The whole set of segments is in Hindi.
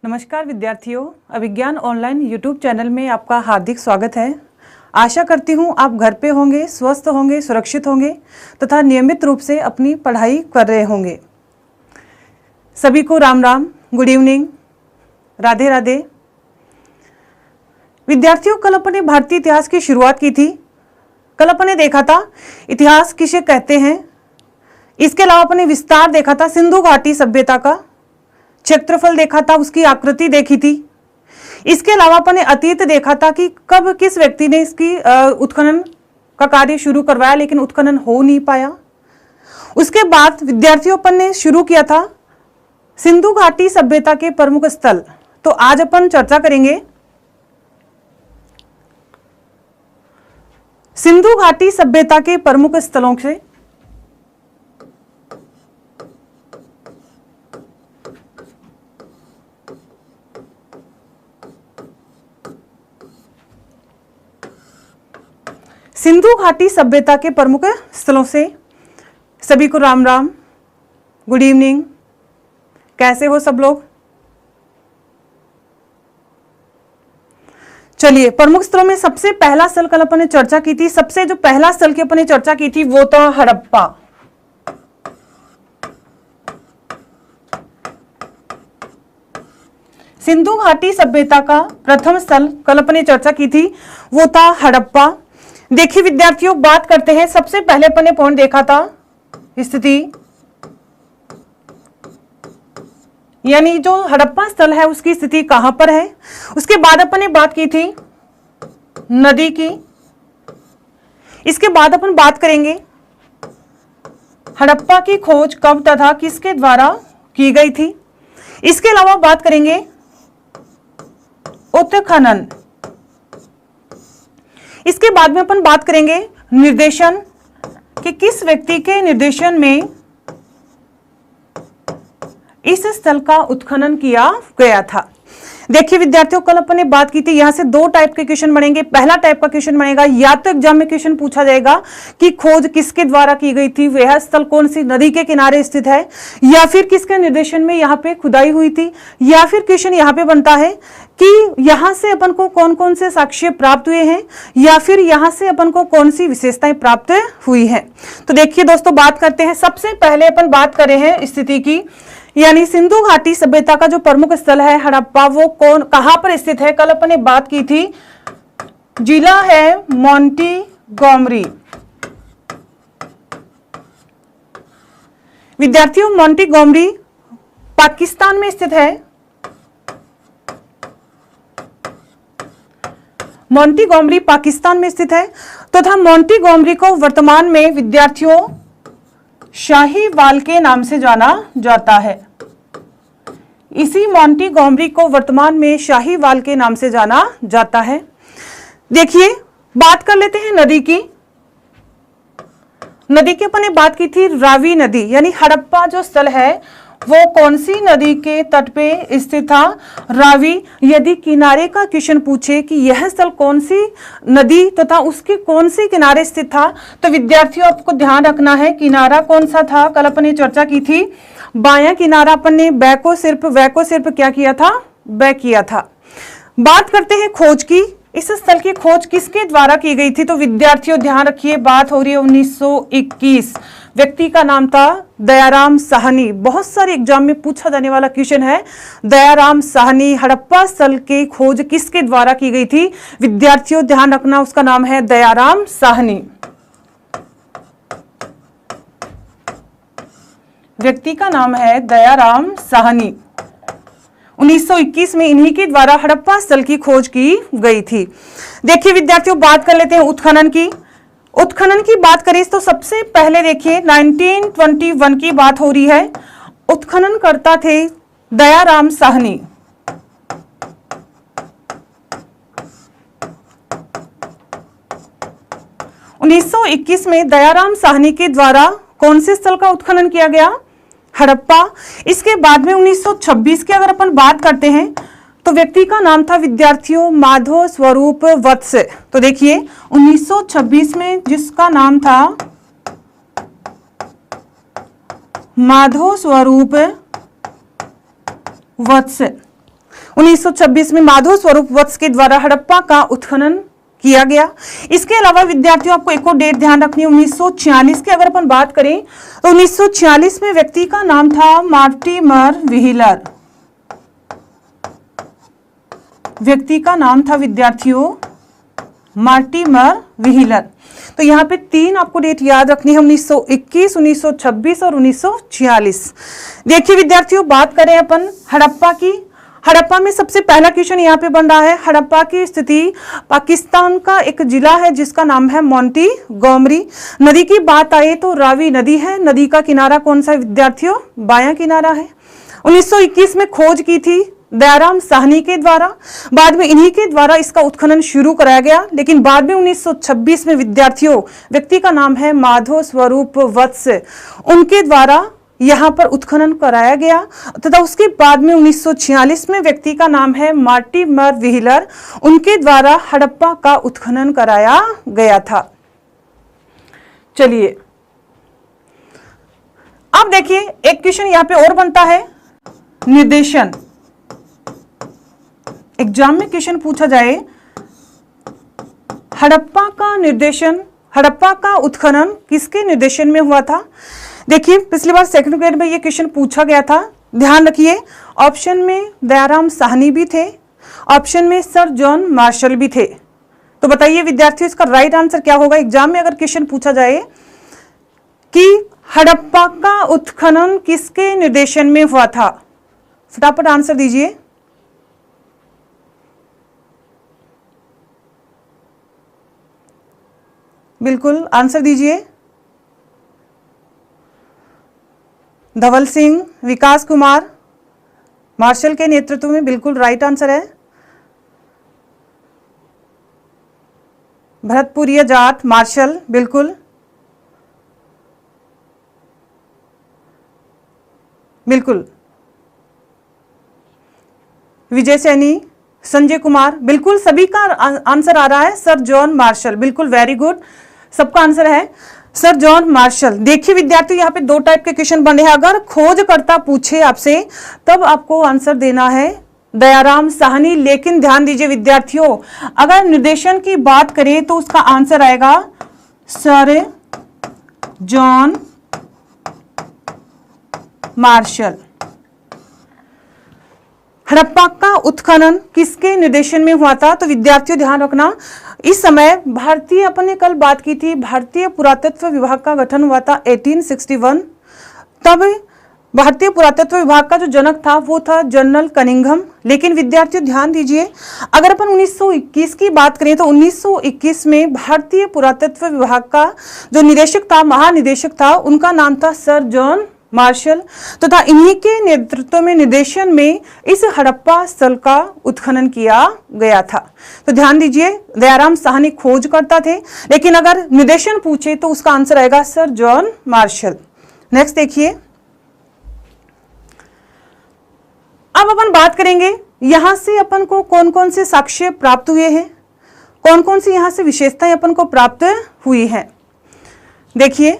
नमस्कार विद्यार्थियों, अभिज्ञान ऑनलाइन यूट्यूब चैनल में आपका हार्दिक स्वागत है। आशा करती हूँ आप घर पे होंगे, स्वस्थ होंगे, सुरक्षित होंगे तथा नियमित रूप से अपनी पढ़ाई कर रहे होंगे। सभी को राम राम, गुड इवनिंग, राधे राधे। विद्यार्थियों, कल अपन ने भारतीय इतिहास की शुरुआत की थी। कल अपन ने देखा था इतिहास किसे कहते हैं। इसके अलावा अपन ने विस्तार देखा था सिंधु घाटी सभ्यता का, क्षेत्रफल देखा था, उसकी आकृति देखी थी। इसके अलावा अपन ने अतीत देखा था कि कब किस व्यक्ति ने इसकी उत्खनन का कार्य शुरू करवाया, लेकिन उत्खनन हो नहीं पाया। उसके बाद विद्यार्थियों अपन ने शुरू किया था सिंधु घाटी सभ्यता के प्रमुख स्थल। तो आज अपन चर्चा करेंगे सिंधु घाटी सभ्यता के प्रमुख स्थलों से। सिंधु घाटी सभ्यता के प्रमुख स्थलों से सभी को राम राम, गुड इवनिंग। कैसे हो सब लोग? चलिए, प्रमुख स्थलों में सबसे पहला स्थल कल अपन ने चर्चा की थी। सबसे जो पहला स्थल की अपन ने चर्चा की थी वो था हड़प्पा। सिंधु घाटी सभ्यता का प्रथम स्थल कल अपन ने चर्चा की थी वो था हड़प्पा। देखिए विद्यार्थियों, बात करते हैं। सबसे पहले अपन ने पॉइंट देखा था स्थिति, यानी जो हड़प्पा स्थल है उसकी स्थिति कहां पर है। उसके बाद अपन ने बात की थी नदी की। इसके बाद अपन बात करेंगे हड़प्पा की खोज कब तथा किसके द्वारा की गई थी। इसके अलावा बात करेंगे उत्खनन। इसके बाद में अपन बात करेंगे निर्देशन कि किस व्यक्ति के निर्देशन में इस स्थल का उत्खनन किया गया था। देखिए विद्यार्थियों, कल अपन ने बात की थी, यहां से दो टाइप के क्वेश्चन बनेंगे। पहला टाइप का क्वेश्चन बनेगा, या तो एग्जाम में क्वेश्चन पूछा जाएगा कि खोज किसके द्वारा की गई थी, वह स्थल कौन सी नदी के किनारे स्थित है, या फिर किसके निर्देशन में यहाँ पे खुदाई हुई थी, या फिर क्वेश्चन यहाँ पे बनता है कि यहां से अपन को कौन कौन से साक्ष्य प्राप्त हुए हैं, या फिर यहां से अपन को कौन सी विशेषताएं प्राप्त हुई हैं। तो देखिए दोस्तों, बात करते हैं। सबसे पहले अपन बात कर रहे हैं स्थिति की, यानी सिंधु घाटी सभ्यता का जो प्रमुख स्थल है हड़प्पा, वो कहां पर स्थित है। कल अपन ने बात की थी, जिला है मोंटीगोमरी। विद्यार्थियों, मोंटीगोमरी पाकिस्तान में स्थित है। मोंटीगोमरी पाकिस्तान में स्थित है तथा मोंटीगोमरी को वर्तमान में विद्यार्थियों शाहीवाल के नाम से जाना जाता है। इसी मोंटीगोमरी को वर्तमान में शाहीवाल के नाम से जाना जाता है। देखिए, बात कर लेते हैं नदी की। नदी की अपन ने बात की थी रावी नदी, यानी हड़प्पा जो स्थल है वो कौन सी नदी के तट पे स्थित था, रावी। यदि किनारे का क्वेश्चन पूछे कि यह स्थल कौन सी नदी तथा उसके कौन सी किनारे स्थित था, तो विद्यार्थियों आपको ध्यान रखना है किनारा कौन सा था। कल अपन ने चर्चा की थी बायां किनारा, अपन ने वै को सिर्फ क्या किया था, वै किया था। बात करते हैं खोज की। इस स्थल की खोज किसके द्वारा की गई थी, तो विद्यार्थियों ध्यान रखिए, बात हो रही है 1921। व्यक्ति का नाम था दयाराम साहनी। बहुत सारे एग्जाम में पूछा जाने वाला क्वेश्चन है, दयाराम साहनी। हड़प्पा स्थल की खोज किसके द्वारा की गई थी, विद्यार्थियों ध्यान रखना, उसका नाम है दयाराम साहनी। व्यक्ति का नाम है दयाराम साहनी। 1921 में इन्हीं के द्वारा हड़प्पा स्थल की खोज की गई थी। देखिए विद्यार्थियों, बात कर लेते हैं उत्खनन की। उत्खनन की बात करें तो सबसे पहले देखिए 1921 की बात हो रही है। उत्खनन करता थे दयाराम साहनी। उन्नीस सौ 1921 में दयाराम साहनी के द्वारा कौन से स्थल का उत्खनन किया गया, हड़प्पा। इसके बाद में 1926 की अगर अपन बात करते हैं तो व्यक्ति का नाम था विद्यार्थियों माधव स्वरूप वत्स। तो देखिए 1926 में जिसका नाम था माधव स्वरूप वत्स। 1926 में माधव स्वरूप वत्स के द्वारा हड़प्पा का उत्खनन किया गया। इसके अलावा विद्यार्थियों आपको एक और डेट ध्यान रखनी है 1946 की अगर अपन बात करें तो 1946 में व्यक्ति का नाम था मार्टिमर व्हीलर। व्यक्ति का नाम था विद्यार्थियों मार्टिमर व्हीलर। तो यहाँ पे 3 आपको डेट याद रखनी है 1921, 1926 और 1946। देखिए विद्यार्थियों बात करें अपन हड़प्पा की। हड़प्पा में सबसे पहला क्वेश्चन यहाँ पे बन रहा है। हड़प्पा की स्थिति पाकिस्तान का एक जिला है जिसका नाम है मोंटीगोमरी। नदी की बात आए तो रावी नदी है। नदी का किनारा कौन सा है विद्यार्थियों? बायां किनारा है। 1921 में खोज की थी दयाराम साहनी के द्वारा। बाद में इन्हीं के द्वारा इसका उत्खनन शुरू कराया गया, लेकिन बाद में 1926 में विद्यार्थियों व्यक्ति का नाम है माधव स्वरूप वत्स, उनके द्वारा यहाँ पर उत्खनन कराया गया तथा उसके बाद में 1946 में व्यक्ति का नाम है मार्टिमर व्हीलर, उनके द्वारा हड़प्पा का उत्खनन कराया गया था। चलिए अब देखिए एक क्वेश्चन यहाँ पे और बनता है। निर्देशन, एग्जाम में क्वेश्चन पूछा जाए हड़प्पा का निर्देशन, हड़प्पा का उत्खनन किसके निर्देशन में हुआ था? देखिए पिछली बार सेकंड ग्रेड में ये क्वेश्चन पूछा गया था, ध्यान रखिए। ऑप्शन में दयाराम साहनी भी थे, ऑप्शन में सर जॉन मार्शल भी थे। तो बताइए विद्यार्थियों इसका राइट आंसर क्या होगा? एग्जाम में अगर क्वेश्चन पूछा जाए कि हड़प्पा का उत्खनन किसके निर्देशन में हुआ था, फटाफट आंसर दीजिए। बिल्कुल आंसर दीजिए। धवल सिंह, विकास कुमार मार्शल के नेतृत्व में, बिल्कुल राइट आंसर है। भरतपुरिया जाट मार्शल, बिल्कुल बिल्कुल। विजय सैनी, संजय कुमार, बिल्कुल सभी का आंसर आ रहा है सर जॉन मार्शल, बिल्कुल वेरी गुड, सबका आंसर है सर जॉन मार्शल। देखिए विद्यार्थी यहाँ पे 2 टाइप के क्वेश्चन बने हैं। अगर खोजकर्ता पूछे आपसे तब आपको आंसर देना है दयाराम साहनी, लेकिन ध्यान दीजिए विद्यार्थियों अगर निर्देशन की बात करें तो उसका आंसर आएगा सर जॉन मार्शल। हड़प्पा का उत्खनन किसके निर्देशन में हुआ था? तो विद्यार्थियों ध्यान रखना इस समय भारतीय, अपन ने कल बात की थी, भारतीय पुरातत्व विभाग का गठन हुआ था 1861। तब भारतीय पुरातत्व विभाग का जो जनक था वो था जनरल कनिंघम। लेकिन विद्यार्थियों ध्यान दीजिए अगर अपन 1921 की बात करें तो 1921 में भारतीय पुरातत्व विभाग का जो निदेशक था, महानिदेशक था, उनका नाम था सर जॉन मार्शल तथा तो इन्हीं के नेतृत्व में निर्देशन में इस हड़प्पा स्थल का उत्खनन किया गया था। तो ध्यान दीजिए दयाराम साहनी खोज करता थे, लेकिन अगर निर्देशन पूछे तो उसका आंसर आएगा सर जॉन मार्शल। नेक्स्ट देखिए, अब अपन बात करेंगे यहां से अपन को कौन कौन से साक्ष्य प्राप्त हुए हैं, कौन कौन सी यहां से विशेषताएं अपन को प्राप्त हुई हैं। देखिए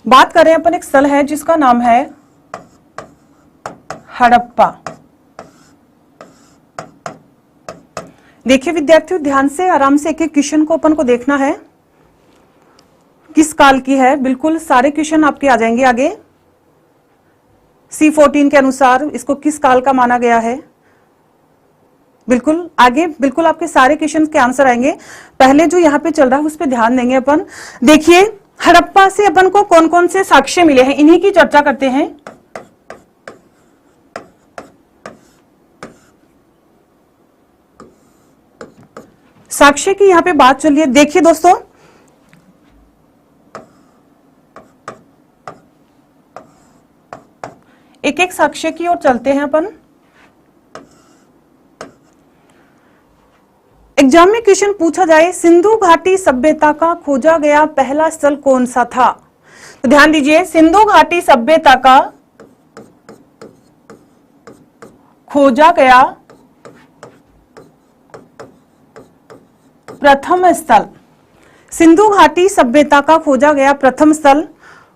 बात करें अपन एक स्थल है जिसका नाम है हड़प्पा। देखिए विद्यार्थियों ध्यान से आराम से एक एक क्वेश्चन को अपन को देखना है किस काल की है। बिल्कुल सारे क्वेश्चन आपके आ जाएंगे आगे। C14 के अनुसार इसको किस काल का माना गया है, बिल्कुल आगे बिल्कुल आपके सारे क्वेश्चन के आंसर आएंगे। पहले जो यहाँ पे चल रहा है उस पर ध्यान देंगे अपन। देखिए हड़प्पा से अपन को कौन कौन से साक्ष्य मिले हैं, इन्हीं की चर्चा करते हैं। साक्ष्य की यहां पे बात चल रही है। देखिए दोस्तों एक एक साक्ष्य की ओर चलते हैं अपन। एग्जाम में क्वेश्चन पूछा जाए सिंधु घाटी सभ्यता का खोजा गया पहला स्थल कौन सा था, तो ध्यान दीजिए सिंधु घाटी सभ्यता का खोजा गया प्रथम स्थल, सिंधु घाटी सभ्यता का खोजा गया प्रथम स्थल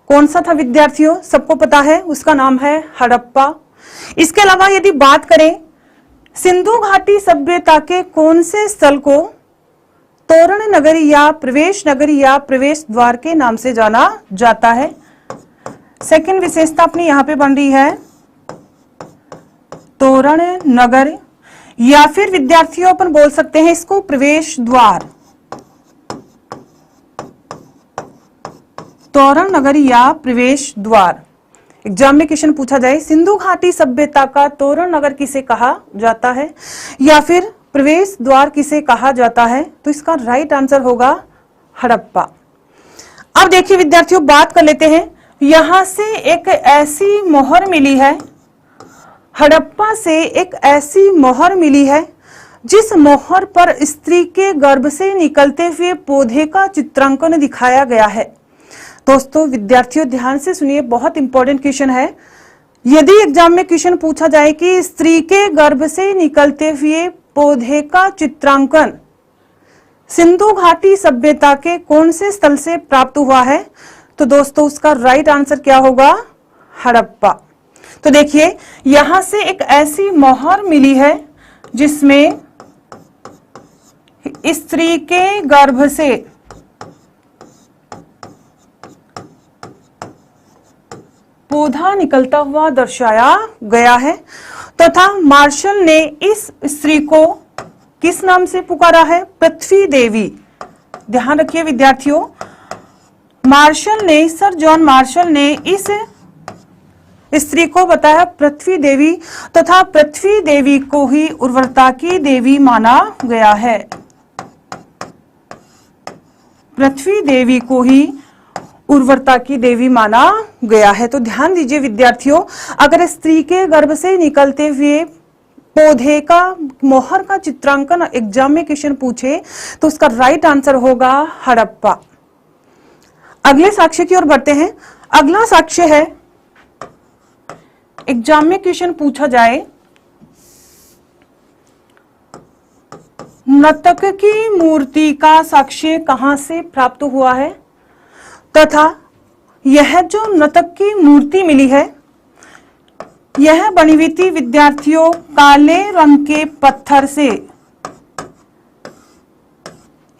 कौन सा था विद्यार्थियों? सबको पता है, उसका नाम है हड़प्पा। इसके अलावा यदि बात करें सिंधु घाटी सभ्यता के कौन से स्थल को तोरण नगरी या प्रवेश नगरी या प्रवेश द्वार के नाम से जाना जाता है? सेकंड विशेषता अपनी यहां पे बन रही है तोरण नगर, या फिर विद्यार्थियों अपन बोल सकते हैं इसको प्रवेश द्वार, तोरण नगरी या प्रवेश द्वार। एग्जाम में क्वेश्चन पूछा जाए सिंधु घाटी सभ्यता का तोरण नगर किसे कहा जाता है या फिर प्रवेश द्वार किसे कहा जाता है, तो इसका राइट आंसर होगा हड़प्पा। अब देखिए विद्यार्थियों, बात कर लेते हैं, यहां से एक ऐसी मोहर मिली है, हड़प्पा से एक ऐसी मोहर मिली है जिस मोहर पर स्त्री के गर्भ से निकलते हुए पौधे का चित्रांकन दिखाया गया है। दोस्तों विद्यार्थियों ध्यान से सुनिए, बहुत इंपॉर्टेंट क्वेश्चन है। यदि एग्जाम में क्वेश्चन पूछा जाए कि स्त्री के गर्भ से निकलते हुए पौधे का चित्रांकन सिंधु घाटी सभ्यता के कौन से स्थल से प्राप्त हुआ है, तो दोस्तों उसका राइट आंसर क्या होगा? हड़प्पा। तो देखिए यहां से एक ऐसी मोहर मिली है जिसमें स्त्री के गर्भ से पौधा निकलता हुआ दर्शाया गया है तथा मार्शल ने इस स्त्री को किस नाम से पुकारा है? पृथ्वी देवी। ध्यान रखिए विद्यार्थियों, मार्शल ने, सर जॉन मार्शल ने इस स्त्री को बताया पृथ्वी देवी तथा पृथ्वी देवी को ही उर्वरता की देवी माना गया है। पृथ्वी देवी को ही उर्वरता की देवी माना गया है। तो ध्यान दीजिए विद्यार्थियों, अगर स्त्री के गर्भ से निकलते हुए पौधे का मोहर का चित्रांकन एग्जाम में क्वेश्चन पूछे तो उसका राइट आंसर होगा हड़प्पा। अगले साक्ष्य की ओर बढ़ते हैं। अगला साक्ष्य है, एग्जाम में क्वेश्चन पूछा जाए नर्तक की मूर्ति का साक्ष्य कहां से प्राप्त हुआ है तथा यह जो नर्तक की मूर्ति मिली है यह बनी हुई थी विद्यार्थियों काले रंग के पत्थर से।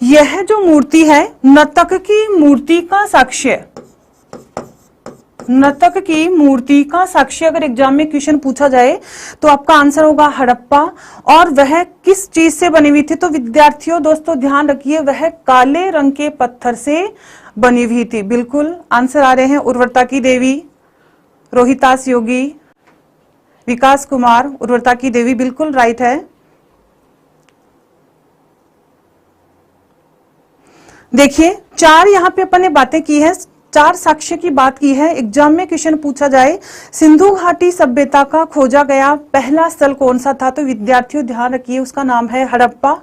यह जो मूर्ति है नर्तक की मूर्ति का साक्ष्य, नर्तक की मूर्ति का साक्ष्य अगर एग्जाम में क्वेश्चन पूछा जाए तो आपका आंसर होगा हड़प्पा। और वह किस चीज से बनी हुई थी, तो विद्यार्थियों दोस्तों ध्यान रखिए वह काले रंग के पत्थर से बनी हुई थी। बिल्कुल आंसर आ रहे हैं उर्वरता की देवी, रोहितास योगी, विकास कुमार, उर्वरता की देवी बिल्कुल राइट है। देखिए चार यहां पे अपन ने बातें की है, चार साक्ष्य की बात की है। एग्जाम में क्वेश्चन पूछा जाए सिंधु घाटी सभ्यता का खोजा गया पहला स्थल कौन सा था, तो विद्यार्थियों ध्यान रखिए उसका नाम है हड़प्पा।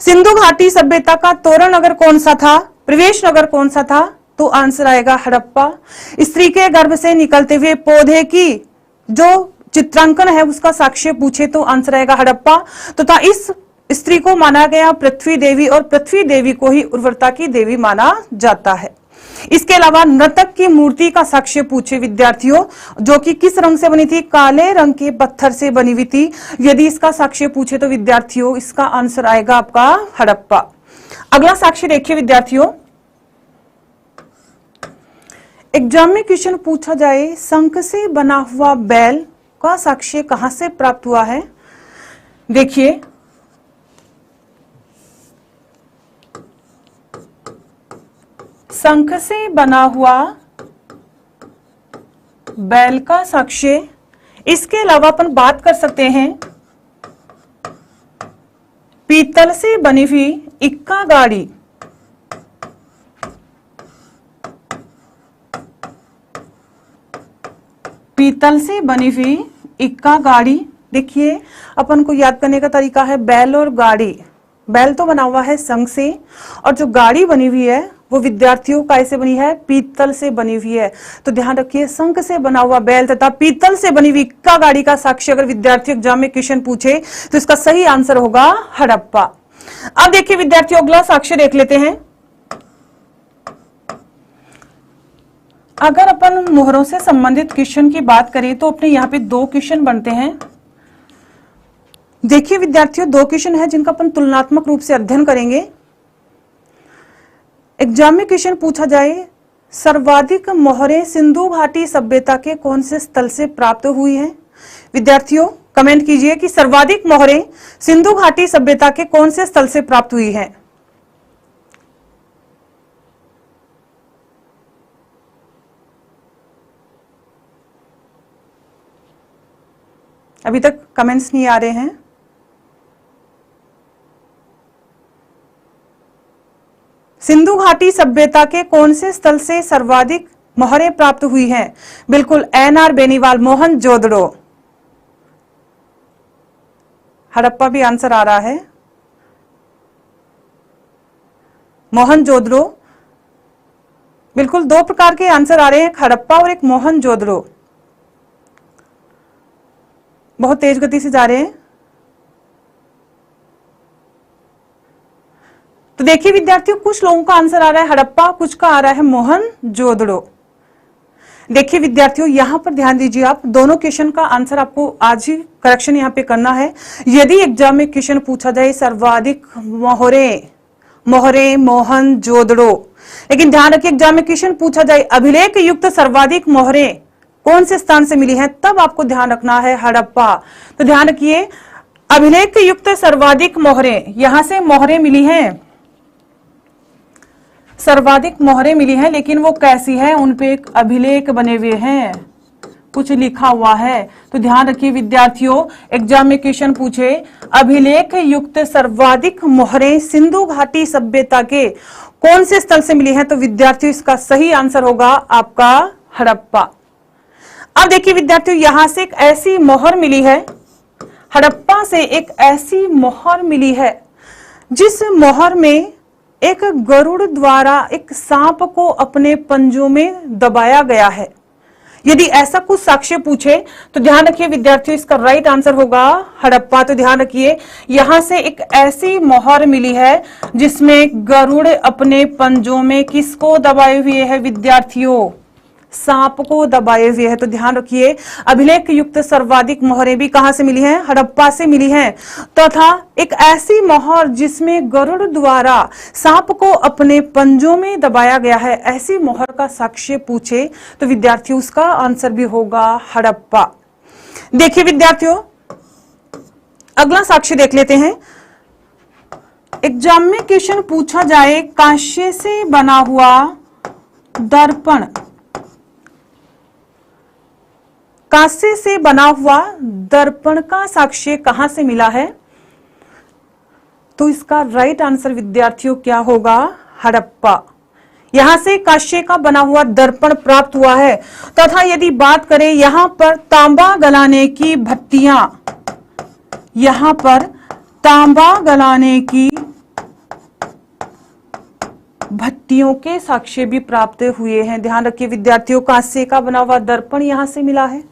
सिंधु घाटी सभ्यता का तोरण नगर कौन सा था, प्रवेश नगर कौन सा था, तो आंसर आएगा हड़प्पा। स्त्री के गर्भ से निकलते हुए पौधे की जो चित्रांकन है उसका साक्ष्य पूछे तो आंसर आएगा हड़प्पा तथा इस स्त्री को माना गया पृथ्वी देवी और पृथ्वी देवी को ही उर्वरता की देवी माना जाता है। इसके अलावा नर्तक की मूर्ति का साक्ष्य पूछे विद्यार्थियों जो कि किस रंग से बनी थी, काले रंग के पत्थर से बनी हुई थी। यदि इसका साक्ष्य पूछे तो विद्यार्थियों इसका आंसर आएगा आपका हड़प्पा। अगला साक्ष्य देखिए विद्यार्थियों, एग्जाम में क्वेश्चन पूछा जाए शंख से बना हुआ बैल का साक्ष्य कहां से प्राप्त हुआ है। देखिए शंख से बना हुआ बैल का साक्ष्य, इसके अलावा अपन बात कर सकते हैं पीतल से बनी हुई इक्का गाड़ी, पीतल से बनी हुई इक्का गाड़ी। देखिए अपन को याद करने का तरीका है बैल और गाड़ी। बैल तो बना हुआ है शंख से और जो गाड़ी बनी हुई है वो विद्यार्थियों का ऐसे बनी है, पीतल से बनी हुई है। तो ध्यान रखिए, शंख से बना हुआ बैल तथा पीतल से बनी हुई इक्का गाड़ी का साक्ष्य अगर विद्यार्थी एग्जाम में क्वेश्चन पूछे तो इसका सही आंसर होगा हड़प्पा। अब देखिए विद्यार्थियों, अगला साक्ष्य देख लेते हैं। अगर अपन मोहरों से संबंधित क्वेश्चन की बात करें तो अपने यहाँ पे 2 क्वेश्चन बनते हैं। देखिए विद्यार्थियों, 2 क्वेश्चन है जिनका अपन तुलनात्मक रूप से अध्ययन करेंगे। एग्जाम में क्वेश्चन पूछा जाए, सर्वाधिक मोहरें सिंधु घाटी सभ्यता के कौन से स्थल से प्राप्त हुई हैं? विद्यार्थियों कमेंट कीजिए कि सर्वाधिक मोहरें सिंधु घाटी सभ्यता के कौन से स्थल से प्राप्त हुई हैं। अभी तक कमेंट्स नहीं आ रहे हैं। सिंधु घाटी सभ्यता के कौन से स्थल से सर्वाधिक मोहरें प्राप्त हुई हैं? बिल्कुल एनआर बेनीवाल, मोहनजोदड़ो। हड़प्पा भी आंसर आ रहा है, मोहनजोदड़ो। बिल्कुल 2 प्रकार के आंसर आ रहे हैं, एक हड़प्पा और एक मोहनजोदड़ो। बहुत तेज गति से जा रहे हैं। तो देखिए विद्यार्थियों, कुछ लोगों का आंसर आ रहा है हड़प्पा, कुछ का आ रहा है मोहनजोदड़ो। देखिए विद्यार्थियों, यहां पर ध्यान दीजिए, आप दोनों क्वेश्चन का आंसर आपको आज ही करेक्शन यहां पे करना है। यदि एग्जाम में क्वेश्चन पूछा जाए सर्वाधिक मोहरे मोहनजोदड़ो, लेकिन ध्यान रखिए एग्जाम में क्वेश्चन पूछा जाए अभिलेख युक्त सर्वाधिक मोहरें कौन से स्थान से मिली हैं, तब आपको ध्यान रखना है हड़प्पा। तो ध्यान रखिए, अभिलेख युक्त सर्वाधिक मोहरें, यहां से मोहरें मिली हैं, सर्वाधिक मोहरें मिली हैं, लेकिन वो कैसी है, उन पे एक अभिलेख बने हुए हैं, कुछ लिखा हुआ है। तो ध्यान रखिए विद्यार्थियों, एग्जाम में क्वेश्चन पूछे अभिलेख युक्त सर्वाधिक मोहरें सिंधु घाटी सभ्यता के कौन से स्थल से मिली हैं, तो विद्यार्थियों इसका सही आंसर होगा आपका हड़प्पा। अब देखिए विद्यार्थियों, यहां से एक ऐसी मोहर मिली है, हड़प्पा से एक ऐसी मोहर मिली है जिस मोहर में एक गरुड़ द्वारा एक सांप को अपने पंजों में दबाया गया है। यदि ऐसा कुछ साक्ष्य पूछे तो ध्यान रखिए विद्यार्थियों, इसका राइट आंसर होगा हड़प्पा। तो ध्यान रखिए, यहां से एक ऐसी मोहर मिली है जिसमें गरुड़ अपने पंजों में किसको दबाए हुए है विद्यार्थियों, सांप को दबाए हुए है। तो ध्यान रखिए, अभिलेख युक्त सर्वाधिक मोहरें भी कहां से मिली हैं, हड़प्पा से मिली हैं, तथा एक ऐसी मोहर जिसमें गरुड़ द्वारा सांप को अपने पंजों में दबाया गया है, ऐसी मोहर का साक्ष्य पूछे तो विद्यार्थियों उसका आंसर भी होगा हड़प्पा। देखिए विद्यार्थियों, अगला साक्ष्य देख लेते हैं। एग्जाम में क्वेश्चन पूछा जाए कांस्य से बना हुआ दर्पण, कांस्य से बना हुआ दर्पण का साक्ष्य कहां से मिला है, तो इसका राइट आंसर विद्यार्थियों क्या होगा, हड़प्पा। यहां से कांस्य का बना हुआ दर्पण प्राप्त हुआ है। तथा यदि बात करें यहां पर तांबा गलाने की भट्टियां, यहां पर तांबा गलाने की भट्टियों के साक्ष्य भी प्राप्त हुए हैं। ध्यान रखिए विद्यार्थियों, कांस्य का बना हुआ दर्पण यहां से मिला है,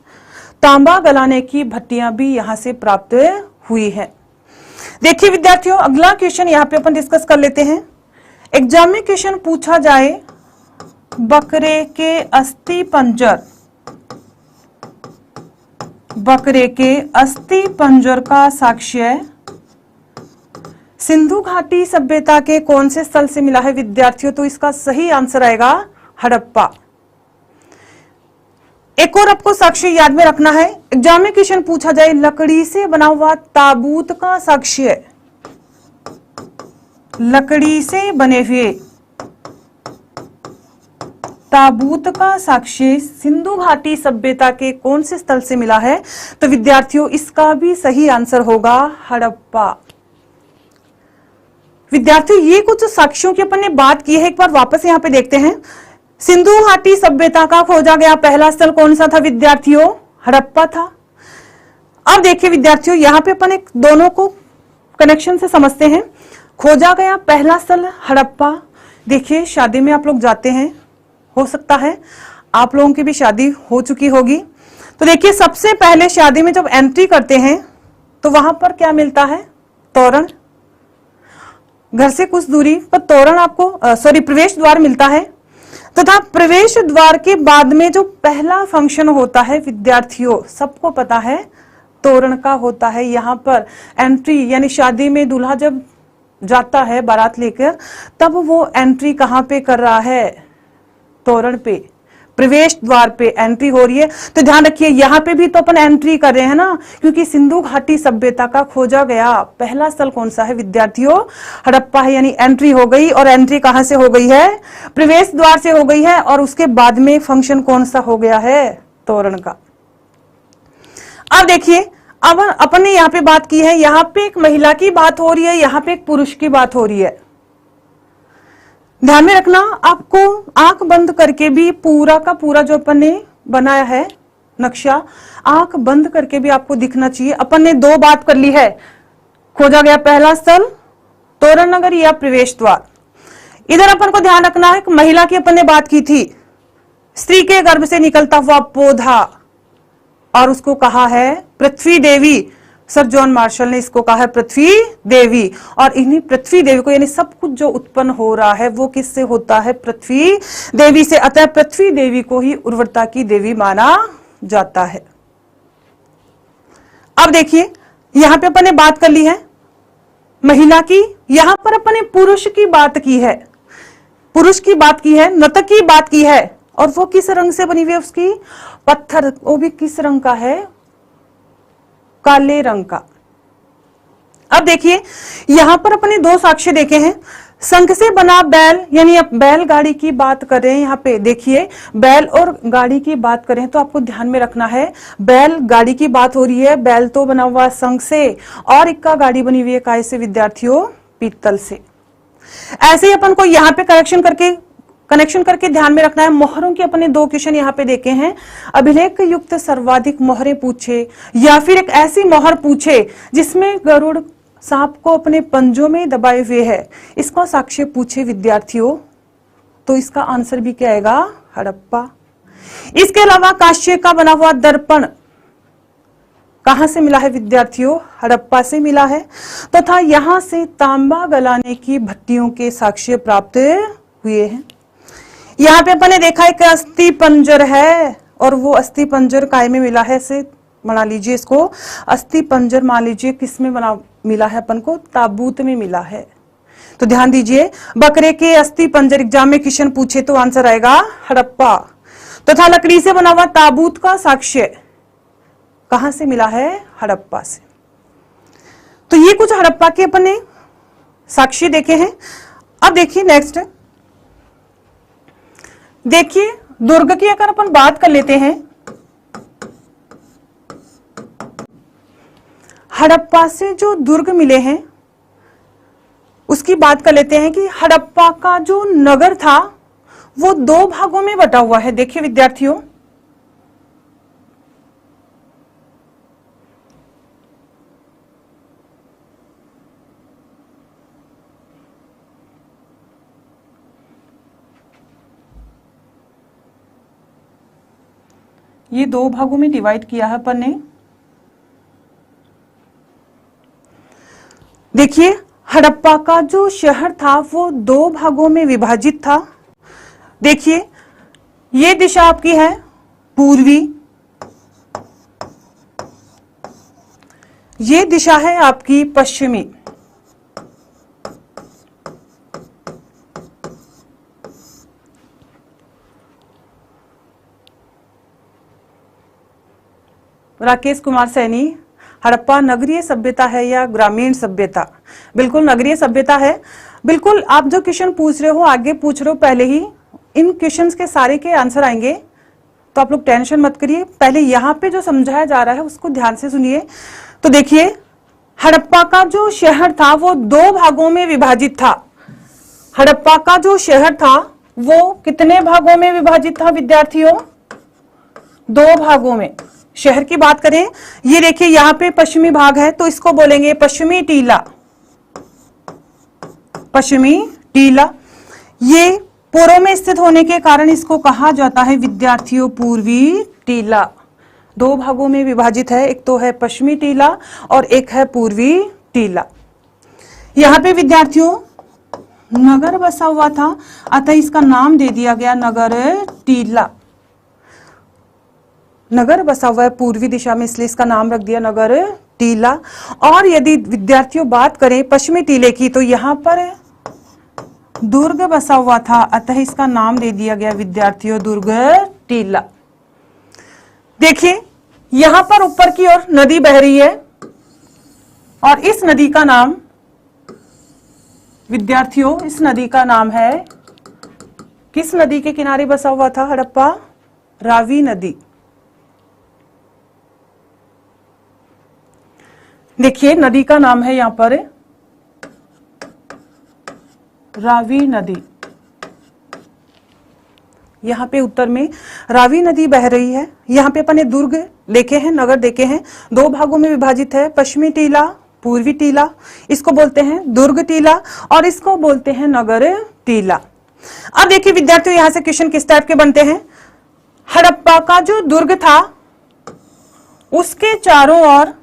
तांबा गलाने की भट्टियां भी यहां से प्राप्त हुई है। देखिए विद्यार्थियों, अगला क्वेश्चन यहां पे अपन डिस्कस कर लेते हैं। एग्जाम में क्वेश्चन पूछा जाए बकरे के अस्थि पंजर, बकरे के अस्थि पंजर का साक्ष्य सिंधु घाटी सभ्यता के कौन से स्थल से मिला है विद्यार्थियों, तो इसका सही आंसर आएगा हड़प्पा। एक और आपको साक्ष्य याद में रखना है। एग्जाम में क्वेश्चन पूछा जाए लकड़ी से बना हुआ ताबूत का साक्ष्य, लकड़ी से बने हुए ताबूत का साक्ष्य सिंधु घाटी सभ्यता के कौन से स्थल से मिला है, तो विद्यार्थियों इसका भी सही आंसर होगा हड़प्पा। विद्यार्थियों, ये कुछ साक्ष्यों की अपन ने बात की है, एक बार वापस यहाँ पे देखते हैं। सिंधु घाटी सभ्यता का खोजा गया पहला स्थल कौन सा था विद्यार्थियों, हड़प्पा था। अब देखिए विद्यार्थियों, यहाँ पे अपन एक दोनों को कनेक्शन से समझते हैं। खोजा गया पहला स्थल हड़प्पा, देखिए शादी में आप लोग जाते हैं, हो सकता है आप लोगों की भी शादी हो चुकी होगी। तो देखिए सबसे पहले शादी में जब एंट्री करते हैं तो वहां पर क्या मिलता है? तोरण। घर से कुछ दूरी पर तोरण आपको प्रवेश द्वार मिलता है, तथा प्रवेश द्वार के बाद में जो पहला फंक्शन होता है विद्यार्थियों, सबको पता है तोरण का होता है। यहाँ पर एंट्री यानी शादी में दूल्हा जब जाता है बारात लेकर, तब वो एंट्री कहाँ पे कर रहा है? तोरण पे, प्रवेश द्वार पे एंट्री हो रही है। तो ध्यान रखिए यहाँ पे भी तो अपन एंट्री कर रहे हैं ना, क्योंकि सिंधु घाटी सभ्यता का खोजा गया पहला स्थल कौन सा है विद्यार्थियों? हड़प्पा है। यानी एंट्री हो गई, और एंट्री कहां से हो गई है? प्रवेश द्वार से हो गई है। और उसके बाद में फंक्शन कौन सा हो गया है? तोरण का। अब देखिए, अब अपन ने यहाँ पे बात की है, यहाँ पे एक महिला की बात हो रही है, यहाँ पे एक पुरुष की बात हो रही है। ध्यान में रखना, आपको आंख बंद करके भी पूरा का पूरा जो अपन ने बनाया है नक्शा, आंख बंद करके भी आपको दिखना चाहिए। अपन ने दो बात कर ली है, खोजा गया पहला स्थल तोरण नगर या प्रवेश द्वार। इधर अपन को ध्यान रखना है, महिला की अपन ने बात की थी, स्त्री के गर्भ से निकलता हुआ पौधा, और उसको कहा है पृथ्वी देवी। सर जॉन मार्शल ने इसको कहा है पृथ्वी देवी। और इन्हीं पृथ्वी देवी को, यानी सब कुछ जो उत्पन्न हो रहा है वो किससे होता है? पृथ्वी देवी से। अतः पृथ्वी देवी को ही उर्वरता की देवी माना जाता है। अब देखिए यहां पे अपन ने बात कर ली है महिला की, यहां पर अपन ने पुरुष की बात की है, पुरुष की बात की है, नर्तक की बात की है। और वो किस रंग से बनी हुई है? उसकी पत्थर, वो भी किस रंग का है? काले रंग का। अब देखिए यहां पर अपने दो साक्ष्य देखे हैं, शंख से बना बैल, यानी अब बैलगाड़ी की बात कर रहे हैं। यहाँ पे देखिए बैल और गाड़ी की बात करें तो आपको ध्यान में रखना है, बैल गाड़ी की बात हो रही है। बैल तो बना हुआ शंख से, और इक्का गाड़ी बनी हुई है काय से विद्यार्थियों? पीतल से। ऐसे ही अपन को यहाँ पे कनेक्शन करके ध्यान में रखना है। मोहरों के अपने दो क्वेश्चन यहाँ पे देखे हैं, अभिलेख युक्त सर्वाधिक मोहरें पूछे, या फिर एक ऐसी मोहर पूछे जिसमें गरुड़ सांप को अपने पंजों में दबाए हुए है, इसका साक्ष्य पूछे विद्यार्थियों। तो इसका आंसर भी क्या आएगा? हड़प्पा। इसके अलावा कांस्य का बना हुआ दर्पण कहां से मिला है विद्यार्थियों? हड़प्पा से मिला है। तथा यहां से तांबा गलाने की भट्टियों के साक्ष्य प्राप्त हुए हैं। यहाँ पे अपन ने देखा है कि अस्थि पंजर है, और वो अस्थि पंजर काय में मिला है? से बना लीजिए इसको, अस्थि पंजर मान लीजिए किस में बना मिला है अपन को? ताबूत में मिला है। तो ध्यान दीजिए, बकरे के अस्थि पंजर एग्जाम में क्वेश्चन पूछे तो आंसर आएगा हड़प्पा। तथा लकड़ी से बना हुआ ताबूत का साक्ष्य कहां से मिला है? हड़प्पा से। तो ये कुछ हड़प्पा के अपन ने साक्ष्य देखे हैं। अब देखिए नेक्स्ट, देखिए दुर्ग की अगर अपन बात कर लेते हैं, हड़प्पा से जो दुर्ग मिले हैं उसकी बात कर लेते हैं कि हड़प्पा का जो नगर था वो दो भागों में बटा हुआ है। देखिए विद्यार्थियों, ये दो भागों में डिवाइड किया है अपन ने। देखिए हड़प्पा का जो शहर था वो दो भागों में विभाजित था। देखिए ये दिशा आपकी है पूर्वी, ये दिशा है आपकी पश्चिमी। राकेश कुमार सैनी, हड़प्पा नगरीय सभ्यता है या ग्रामीण सभ्यता? बिल्कुल नगरीय सभ्यता है। बिल्कुल आप जो क्वेश्चन पूछ रहे हो, आगे पूछ रहे हो, पहले ही इन क्वेश्चंस के सारे के आंसर आएंगे, तो आप लोग टेंशन मत करिए। पहले यहाँ पे जो समझाया जा रहा है उसको ध्यान से सुनिए। तो देखिए हड़प्पा का जो शहर था वो दो भागों में विभाजित था। हड़प्पा का जो शहर था वो कितने भागों में विभाजित था विद्यार्थियों? दो भागों में। शहर की बात करें, ये देखिए यहाँ पे पश्चिमी भाग है तो इसको बोलेंगे पश्चिमी टीला, पश्चिमी टीला। ये पूर्व में स्थित होने के कारण इसको कहा जाता है विद्यार्थियों पूर्वी टीला। दो भागों में विभाजित है, एक तो है पश्चिमी टीला और एक है पूर्वी टीला। यहाँ पे विद्यार्थियों नगर बसा हुआ था, अतः इसका नाम दे दिया गया नगर टीला। नगर बसा हुआ है पूर्वी दिशा में, इसलिए इसका नाम रख दिया नगर टीला। और यदि विद्यार्थियों बात करें पश्चिमी टीले की, तो यहाँ पर दुर्ग बसा हुआ था, अतः इसका नाम दे दिया गया विद्यार्थियों दुर्ग टीला। देखिए यहां पर ऊपर की ओर नदी बह रही है और इस नदी का नाम विद्यार्थियों, इस नदी का नाम है, किस नदी के किनारे बसा हुआ था हड़प्पा? रावी नदी। देखिए नदी का नाम है यहां पर रावी नदी। यहाँ पे उत्तर में रावी नदी बह रही है। यहाँ पे अपन ने दुर्ग देखे हैं, नगर देखे हैं, दो भागों में विभाजित है, पश्चिमी टीला, पूर्वी टीला। इसको बोलते हैं दुर्ग टीला और इसको बोलते हैं नगर टीला। अब देखिए विद्यार्थियों यहाँ से क्वेश्चन किस टाइप के बनते हैं। हड़प्पा का जो दुर्ग था उसके चारों ओर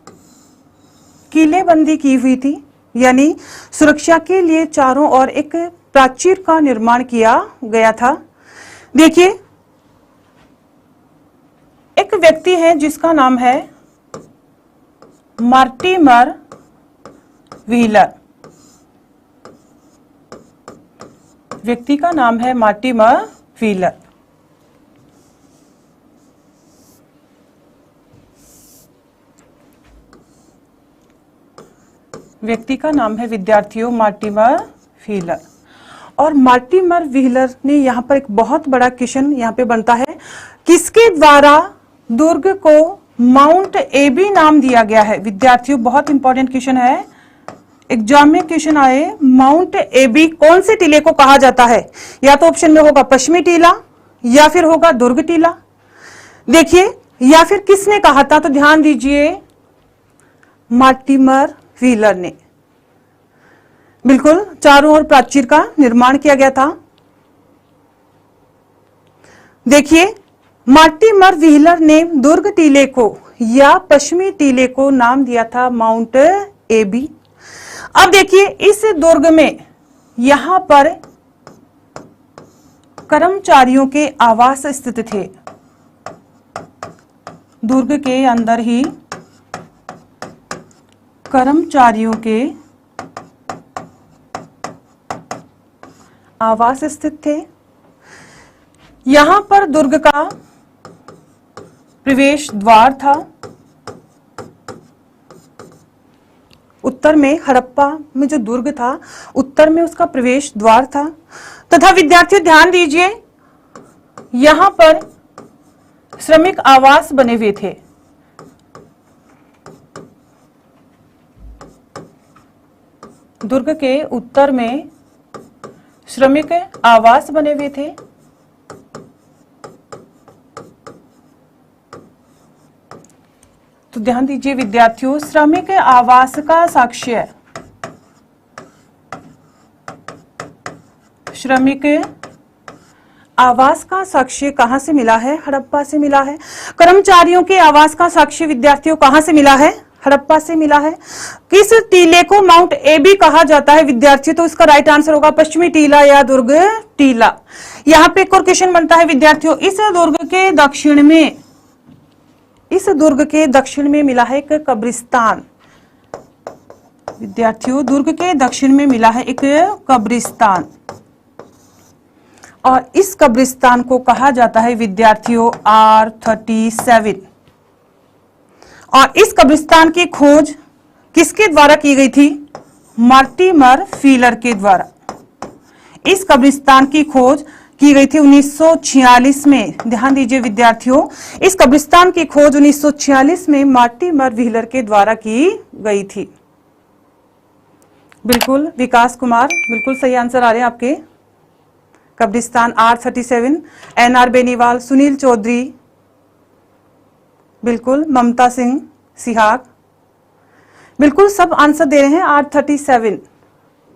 किलेबंदी की हुई थी, यानी सुरक्षा के लिए चारों ओर एक प्राचीर का निर्माण किया गया था। देखिए एक व्यक्ति है जिसका नाम है मार्टिमर व्हीलर। व्यक्ति का नाम है मार्टिमर व्हीलर। व्यक्ति का नाम है विद्यार्थियों मार्टिमर व्हीलर। और मार्टिमर व्हीलर ने यहाँ पर एक बहुत बड़ा क्वेश्चन यहाँ पे बनता है, किसके द्वारा दुर्ग को माउंट एबी नाम दिया गया है? विद्यार्थियों बहुत इंपॉर्टेंट क्वेश्चन है, एग्जाम में क्वेश्चन आए, माउंट एबी कौन से टीले को कहा जाता है? या तो ऑप्शन में होगा पश्चिमी टीला या फिर होगा दुर्ग टीला। देखिए या फिर किसने कहा था, तो ध्यान दीजिए मार्टिमर व्हीलर ने। बिल्कुल चारों ओर प्राचीर का निर्माण किया गया था। देखिए मार्टिमर व्हीलर ने दुर्ग टीले को या पश्चिमी टीले को नाम दिया था माउंट एबी। अब देखिए इस दुर्ग में यहां पर कर्मचारियों के आवास स्थित थे। दुर्ग के अंदर ही कर्मचारियों के आवास स्थित थे। यहां पर दुर्ग का प्रवेश द्वार था। उत्तर में हड़प्पा में जो दुर्ग था, उत्तर में उसका प्रवेश द्वार था। तथा विद्यार्थियों ध्यान दीजिए यहां पर श्रमिक आवास बने हुए थे। दुर्ग के उत्तर में श्रमिक आवास बने हुए थे। तो ध्यान दीजिए विद्यार्थियों, श्रमिक आवास का साक्ष्य, श्रमिक आवास का साक्ष्य कहां से मिला है? हड़प्पा से मिला है। कर्मचारियों के आवास का साक्ष्य विद्यार्थियों कहां से मिला है? हड़प्पा से मिला है। किस टीले को माउंट एबी कहा जाता है विद्यार्थियों? तो इसका राइट आंसर होगा पश्चिमी टीला या दुर्ग टीला। यहां पे एक और क्वेश्चन बनता है विद्यार्थियों, इस दुर्ग के दक्षिण में, इस दुर्ग के दक्षिण में मिला है एक कब्रिस्तान। विद्यार्थियों दुर्ग के दक्षिण में मिला है एक कब्रिस्तान और इस कब्रिस्तान को कहा जाता है विद्यार्थियों R37। और इस कब्रिस्तान की खोज किसके द्वारा की गई थी? मार्टिमर व्हीलर के द्वारा। इस कब्रिस्तान की खोज की गई थी 1946 में। ध्यान दीजिए विद्यार्थियों, इस कब्रिस्तान की खोज 1946 में मार्टिमर व्हीलर के द्वारा की गई थी। बिल्कुल विकास कुमार, बिल्कुल सही आंसर आ रहे हैं आपके। कब्रिस्तान R37, NR बेनीवाल, सुनील चौधरी, बिल्कुल ममता सिंह सिहाग, बिल्कुल सब आंसर दे रहे हैं R37।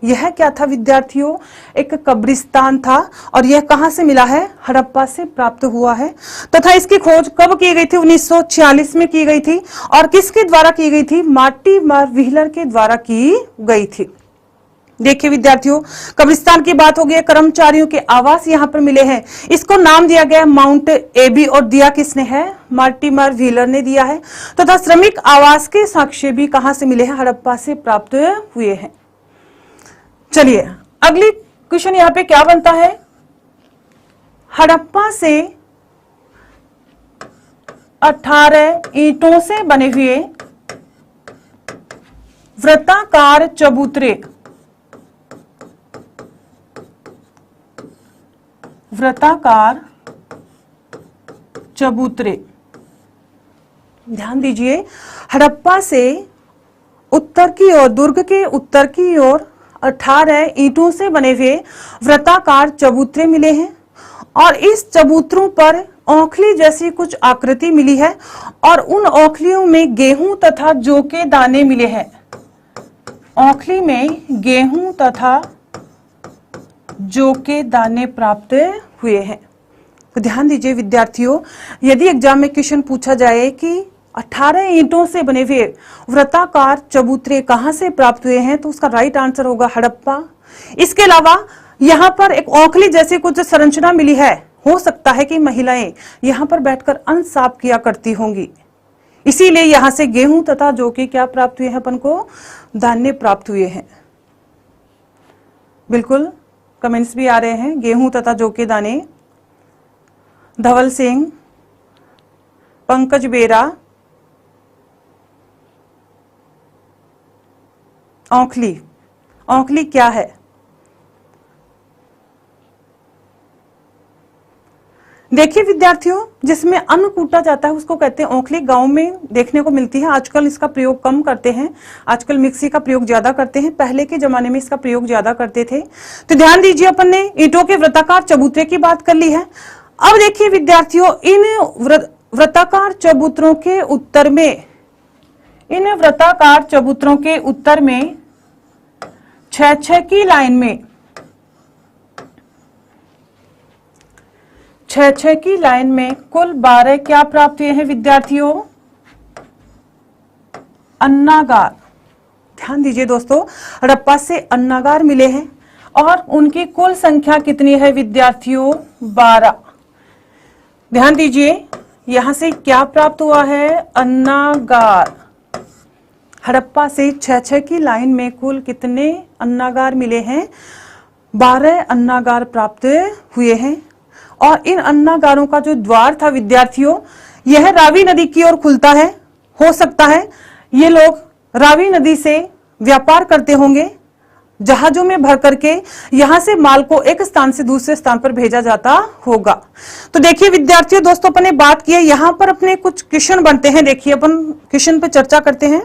यह क्या था विद्यार्थियों? एक कब्रिस्तान था और यह कहां से मिला है? हड़प्पा से प्राप्त हुआ है। तथा इसकी खोज कब की गई थी? 1946 में की गई थी। और किसके द्वारा की गई थी? मार्टिमर व्हीलर के द्वारा की गई थी। देखिए विद्यार्थियों, कब्रिस्तान की बात हो गई, कर्मचारियों के आवास यहां पर मिले हैं। इसको नाम दिया गया माउंट एबी और दिया किसने है? मार्टिमर व्हीलर ने दिया है। तथा श्रमिक आवास के साक्ष्य भी कहां से मिले हैं? हड़प्पा से प्राप्त हुए हैं। चलिए अगली क्वेश्चन यहां पे क्या बनता है? हड़प्पा से 18 ईंटों से बने हुए वृत्ताकार चबूतरे, वृत्ताकार चबूतरे, ध्यान दीजिए, हड़प्पा से उत्तर की ओर, दुर्ग के उत्तर की ओर 18 ईंटों से बने हुए वृत्ताकार चबूतरे मिले हैं और इस चबूतरों पर औंखली जैसी कुछ आकृति मिली है और उन औंखलियों में गेहूं तथा जौ के दाने मिले हैं। औंखली में गेहूं तथा जौ के दाने प्राप्त हुए हैं। तो ध्यान दीजिए विद्यार्थियों, यदि एग्जाम में क्वेश्चन पूछा जाए कि 18 ईंटों से बने हुए वृत्ताकार चबूतरे कहां से प्राप्त हुए हैं, तो उसका राइट आंसर होगा हड़प्पा। इसके अलावा यहां पर एक औंखली जैसी कुछ संरचना मिली है। हो सकता है कि महिलाएं यहां पर बैठकर अन्न साफ किया करती होंगी, इसीलिए यहां से गेहूं तथा जौ के क्या प्राप्त हुए हैं? अपन को धान्य प्राप्त हुए हैं। बिल्कुल कमेंट्स भी आ रहे हैं, गेहूं तथा जौ के दाने। धवल सिंह, पंकज बेरा, औंखली, औंखली क्या है? देखिए विद्यार्थियों, जिसमें अन्न कूटा जाता है उसको कहते हैं औंखली। गांव में देखने को मिलती है, आजकल इसका प्रयोग कम करते हैं, आजकल मिक्सी का प्रयोग ज्यादा करते हैं, पहले के जमाने में इसका प्रयोग ज्यादा करते थे। तो ध्यान दीजिए, अपन ने ईंटों के वृत्ताकार चबूतरे की बात कर ली है। अब देखिए विद्यार्थियों, इन वृत्ताकार चबूतरों के उत्तर में, इन वृत्ताकार चबूतरों के उत्तर में 6-6 की लाइन में, 6-6 की लाइन में कुल 12 क्या प्राप्त हुए हैं विद्यार्थियों? अन्नागार। ध्यान दीजिए दोस्तों, हड़प्पा से अन्नागार मिले हैं और उनकी कुल संख्या कितनी है विद्यार्थियों? 12। ध्यान दीजिए, यहां से क्या प्राप्त हुआ है? अन्नागार। हड़प्पा से 6-6 की लाइन में कुल कितने अन्नागार मिले हैं? 12 अन्नागार प्राप्त हुए हैं। और इन अन्नागारों का जो द्वार था विद्यार्थियों, यह रावी नदी की ओर खुलता है। हो सकता है ये लोग रावी नदी से व्यापार करते होंगे, जहाजों में भर करके यहां से माल को एक स्थान से दूसरे स्थान पर भेजा जाता होगा। तो देखिए विद्यार्थियों, दोस्तों अपन ने बात की है, यहां पर अपने कुछ क्वेश्चन बनते हैं। देखिए अपन क्वेश्चन पे चर्चा करते हैं।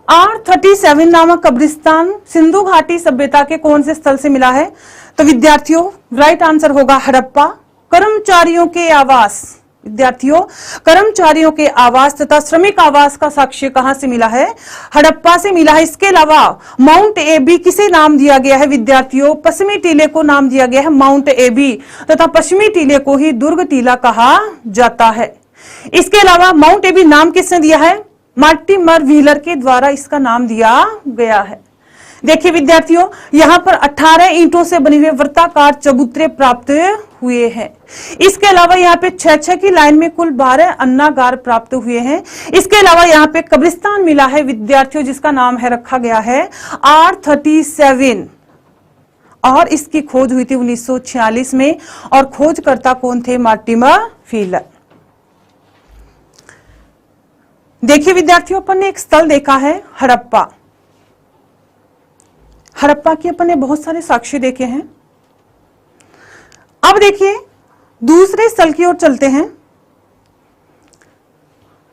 R37 नामक कब्रिस्तान सिंधु घाटी सभ्यता के कौन से स्थल से मिला है? तो विद्यार्थियों राइट आंसर होगा हड़प्पा। कर्मचारियों के आवास, विद्यार्थियों कर्मचारियों के आवास तथा श्रमिक आवास का साक्ष्य कहां से मिला है? हड़प्पा से मिला है। इसके अलावा माउंट एबी किसे नाम दिया गया है विद्यार्थियों? पश्चिमी टीले को नाम दिया गया है माउंट एबी, तथा पश्चिमी टीले को ही दुर्ग टीला कहा जाता है। इसके अलावा माउंट एबी नाम किसने दिया है? मार्टिमर व्हीलर के द्वारा इसका नाम दिया गया है। देखिए विद्यार्थियों, यहां पर 18 ईंटों से बने हुए वृत्ताकार चबूतरे प्राप्त हुए हैं। इसके अलावा यहाँ पे 6-6 की लाइन में कुल 12 अन्नागार प्राप्त हुए हैं। इसके अलावा यहाँ पे कब्रिस्तान मिला है विद्यार्थियों, जिसका नाम है रखा गया है R37 और इसकी खोज हुई थी 1946 में और खोजकर्ता कौन थे? Mortimer wheeler. देखिए विद्यार्थियों, अपन ने एक स्थल देखा है हड़प्पा। हड़प्पा के अपन ने बहुत सारे साक्ष्य देखे हैं। अब देखिए दूसरे स्थल की ओर चलते हैं।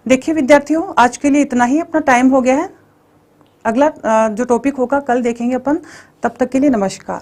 देखिए विद्यार्थियों, आज के लिए इतना ही, अपना टाइम हो गया है। अगला जो टॉपिक होगा कल देखेंगे अपन। तब तक के लिए नमस्कार।